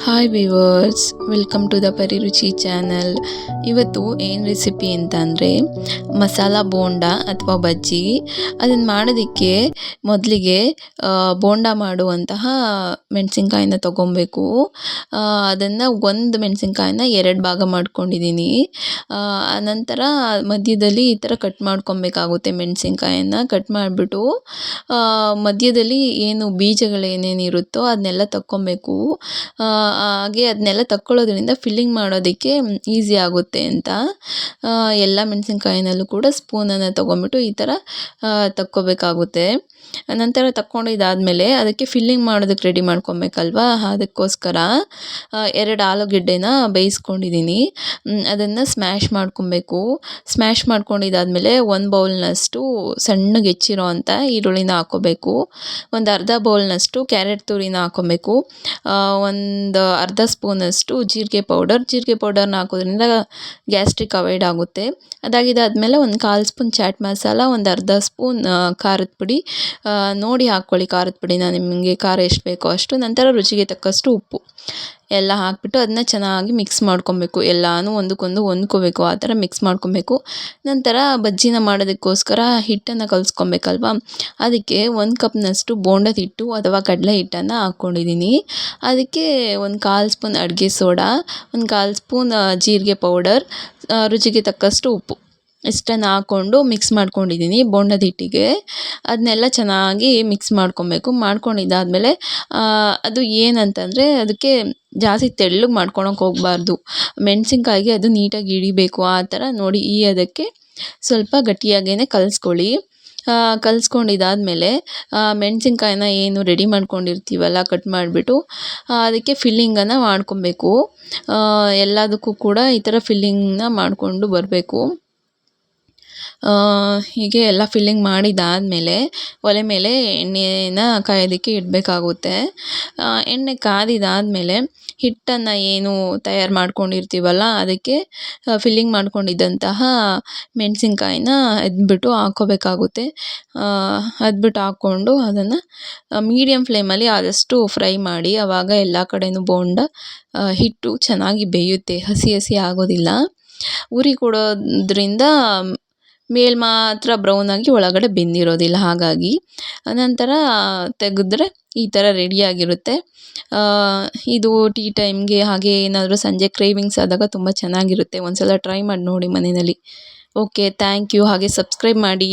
Hi viewers, welcome to the Pariruchi channel. ಇವತ್ತು ಏನು recipe ಅಂತ ಅಂದರೆ ಮಸಾಲ ಬೋಂಡ ಅಥವಾ ಬಜ್ಜಿ. ಅದನ್ನು ಮಾಡೋದಕ್ಕೆ ಮೊದಲಿಗೆ ಬೋಂಡ ಮಾಡುವಂತಹ ಮೆಣಸಿನ್ಕಾಯಿನ ತೊಗೊಬೇಕು. ಅದನ್ನು ಒಂದು ಮೆಣಸಿನ್ಕಾಯಿನ 2 ಭಾಗ ಮಾಡ್ಕೊಂಡಿದ್ದೀನಿ. ಆನಂತರ ಮಧ್ಯದಲ್ಲಿ ಈ ಥರ ಕಟ್ ಮಾಡ್ಕೊಬೇಕಾಗುತ್ತೆ. ಮೆಣಸಿನ್ಕಾಯನ್ನು ಕಟ್ ಮಾಡಿಬಿಟ್ಟು ಮಧ್ಯದಲ್ಲಿ ಏನು ಬೀಜಗಳೇನೇನಿರುತ್ತೋ ಅದನ್ನೆಲ್ಲ ತಕ್ಕೊಬೇಕು. ಹಾಗೆ ಅದನ್ನೆಲ್ಲ ತಕ್ಕೊಳ್ಳೋದ್ರಿಂದ ಫಿಲ್ಲಿಂಗ್ ಮಾಡೋದಕ್ಕೆ ಈಸಿ ಆಗುತ್ತೆ ಅಂತ ಎಲ್ಲ ಮೆಣಸಿನ್ಕಾಯಿನಲ್ಲೂ ಕೂಡ ಸ್ಪೂನನ್ನು ತೊಗೊಂಬಿಟ್ಟು ಈ ಥರ ತಕ್ಕೋಬೇಕಾಗುತ್ತೆ. ನಂತರ ತಕ್ಕೊಂಡಿದ್ದಾದಮೇಲೆ ಅದಕ್ಕೆ ಫಿಲ್ಲಿಂಗ್ ಮಾಡೋದಕ್ಕೆ ರೆಡಿ ಮಾಡ್ಕೊಬೇಕಲ್ವಾ, ಅದಕ್ಕೋಸ್ಕರ 2 ಆಲೂಗೆಡ್ಡೆನ ಬೇಯಿಸ್ಕೊಂಡಿದ್ದೀನಿ. ಅದನ್ನು ಸ್ಮ್ಯಾಶ್ ಮಾಡ್ಕೊಬೇಕು. ಸ್ಮ್ಯಾಶ್ ಮಾಡ್ಕೊಂಡಿದ್ದಾದಮೇಲೆ 1 ಬೌಲ್ನಷ್ಟು ಸಣ್ಣಗೆ ಹೆಚ್ಚಿರೋ ಅಂಥ ಈರುಳ್ಳಿನ ಹಾಕ್ಕೋಬೇಕು. ಒಂದು ಅರ್ಧ ಬೌಲ್ನಷ್ಟು ಕ್ಯಾರೆಟ್ ತುರಿನ ಹಾಕ್ಕೊಬೇಕು. ಒಂದು ಅರ್ಧ ಸ್ಪೂನಷ್ಟು ಜೀರಿಗೆ ಪೌಡರ್ನ ಹಾಕೋದ್ರಿಂದ ಗ್ಯಾಸ್ಟ್ರಿಕ್ ಅವಾಯ್ಡ್ ಆಗುತ್ತೆ. ಅದಾಗಿದ್ದಾದಮೇಲೆ ಒಂದು 1/4 ಸ್ಪೂನ್ ಚಾಟ್ ಮಸಾಲ, ಒಂದು ಅರ್ಧ ಸ್ಪೂನ್ ಖಾರದ ಪುಡಿ ನೋಡಿ ಹಾಕ್ಕೊಳ್ಳಿ. ಖಾರದ ಪುಡಿನ ನಿಮಗೆ ಖಾರ ಎಷ್ಟು ಬೇಕೋ ಅಷ್ಟು. ನಂತರ ರುಚಿಗೆ ತಕ್ಕಷ್ಟು ಉಪ್ಪು ಎಲ್ಲ ಹಾಕ್ಬಿಟ್ಟು ಅದನ್ನ ಚೆನ್ನಾಗಿ ಮಿಕ್ಸ್ ಮಾಡ್ಕೊಬೇಕು. ಎಲ್ಲನೂ ಒಂದಕ್ಕೊಂದು ಹೊಂದ್ಕೋಬೇಕು, ಆ ಥರ ಮಿಕ್ಸ್ ಮಾಡ್ಕೊಬೇಕು. ನಂತರ ಬಜ್ಜಿನ ಮಾಡೋದಕ್ಕೋಸ್ಕರ ಹಿಟ್ಟನ್ನು ಕಲಿಸ್ಕೊಬೇಕಲ್ವ, ಅದಕ್ಕೆ 1 ಕಪ್ನಷ್ಟು ಬೋಂಡದ ಹಿಟ್ಟು ಅಥವಾ ಕಡಲೆ ಹಿಟ್ಟನ್ನು ಹಾಕ್ಕೊಂಡಿದ್ದೀನಿ. ಅದಕ್ಕೆ ಒಂದು 1/4 ಸ್ಪೂನ್ ಅಡುಗೆ ಸೋಡಾ, ಒಂದು 1/4 ಸ್ಪೂನ್ ಜೀರಿಗೆ ಪೌಡರ್, ರುಚಿಗೆ ತಕ್ಕಷ್ಟು ಉಪ್ಪು ಇಷ್ಟನ್ನು ಹಾಕ್ಕೊಂಡು ಮಿಕ್ಸ್ ಮಾಡ್ಕೊಂಡಿದ್ದೀನಿ ಬೋಂಡದ ಹಿಟ್ಟಿಗೆ. ಅದನ್ನೆಲ್ಲ ಚೆನ್ನಾಗಿ ಮಿಕ್ಸ್ ಮಾಡ್ಕೊಂಡಿದ್ದಾದಮೇಲೆ ಅದು ಏನಂತಂದರೆ ಅದಕ್ಕೆ ಜಾಸ್ತಿ ತೆಳ್ಳಗೆ ಮಾಡ್ಕೊಳಕ್ಕೆ ಹೋಗಬಾರ್ದು. ಮೆಣಸಿನ್ಕಾಯಿಗೆ ಅದು ನೀಟಾಗಿ ಹಿಡಿಬೇಕು. ಆ ಥರ ನೋಡಿ ಅದಕ್ಕೆ ಸ್ವಲ್ಪ ಗಟ್ಟಿಯಾಗೇ ಕಲಿಸ್ಕೊಳ್ಳಿ. ಕಲಿಸ್ಕೊಂಡಿದ್ದಾದಮೇಲೆ ಮೆಣಸಿನ್ಕಾಯಿನ ಏನು ರೆಡಿ ಮಾಡ್ಕೊಂಡಿರ್ತೀವಲ್ಲ ಕಟ್ ಮಾಡಿಬಿಟ್ಟು ಅದಕ್ಕೆ ಫಿಲ್ಲಿಂಗನ್ನು ಮಾಡ್ಕೊಬೇಕು. ಎಲ್ಲದಕ್ಕೂ ಕೂಡ ಈ ಥರ ಫಿಲ್ಲಿಂಗ್ನ ಮಾಡಿಕೊಂಡು ಬರಬೇಕು. ಹೀಗೆ ಎಲ್ಲ ಫಿಲ್ಲಿಂಗ್ ಮಾಡಿದ್ದಾದಮೇಲೆ ಒಲೆ ಮೇಲೆ ಎಣ್ಣೆನ ಕಾಯೋದಕ್ಕೆ ಇಡಬೇಕಾಗುತ್ತೆ. ಎಣ್ಣೆ ಕಾದಿದ್ದಾದಮೇಲೆ ಹಿಟ್ಟನ್ನು ಏನು ತಯಾರು ಮಾಡ್ಕೊಂಡಿರ್ತೀವಲ್ಲ ಅದಕ್ಕೆ ಫಿಲ್ಲಿಂಗ್ ಮಾಡ್ಕೊಂಡಿದ್ದಂತಹ ಮೆಣಸಿನ್ಕಾಯಿನ ಎದ್ಬಿಟ್ಟು ಹಾಕ್ಕೋಬೇಕಾಗುತ್ತೆ. ಅದ್ಬಿಟ್ಟು ಹಾಕ್ಕೊಂಡು ಅದನ್ನು ಮೀಡಿಯಮ್ ಫ್ಲೇಮಲ್ಲಿ ಆದಷ್ಟು ಫ್ರೈ ಮಾಡಿ. ಆವಾಗ ಎಲ್ಲ ಕಡೆಯೂ ಬೋಂಡ ಹಿಟ್ಟು ಚೆನ್ನಾಗಿ ಬೇಯುತ್ತೆ, ಹಸಿ ಆಗೋದಿಲ್ಲ. ಉರಿ ಕೊಡೋದ್ರಿಂದ ಮೇಲೆ ಮಾತ್ರ ಬ್ರೌನಾಗಿ ಒಳಗಡೆ ಬೆಂದಿರೋದಿಲ್ಲ. ಹಾಗಾಗಿ ನಂತರ ತೆಗೆದ್ರೆ ಈ ಥರ ರೆಡಿಯಾಗಿರುತ್ತೆ. ಇದು ಟೀ ಟೈಮ್ಗೆ ಹಾಗೆ ಏನಾದರೂ ಸಂಜೆ ಕ್ರೇವಿಂಗ್ಸ್ ಆದಾಗ ತುಂಬ ಚೆನ್ನಾಗಿರುತ್ತೆ. ಒಂದು ಸಲ ಟ್ರೈ ಮಾಡಿ ನೋಡಿ ಮನೆಯಲ್ಲಿ. Okay, thank you. ಹಾಗೆ ಸಬ್ಸ್ಕ್ರೈಬ್ ಮಾಡಿ.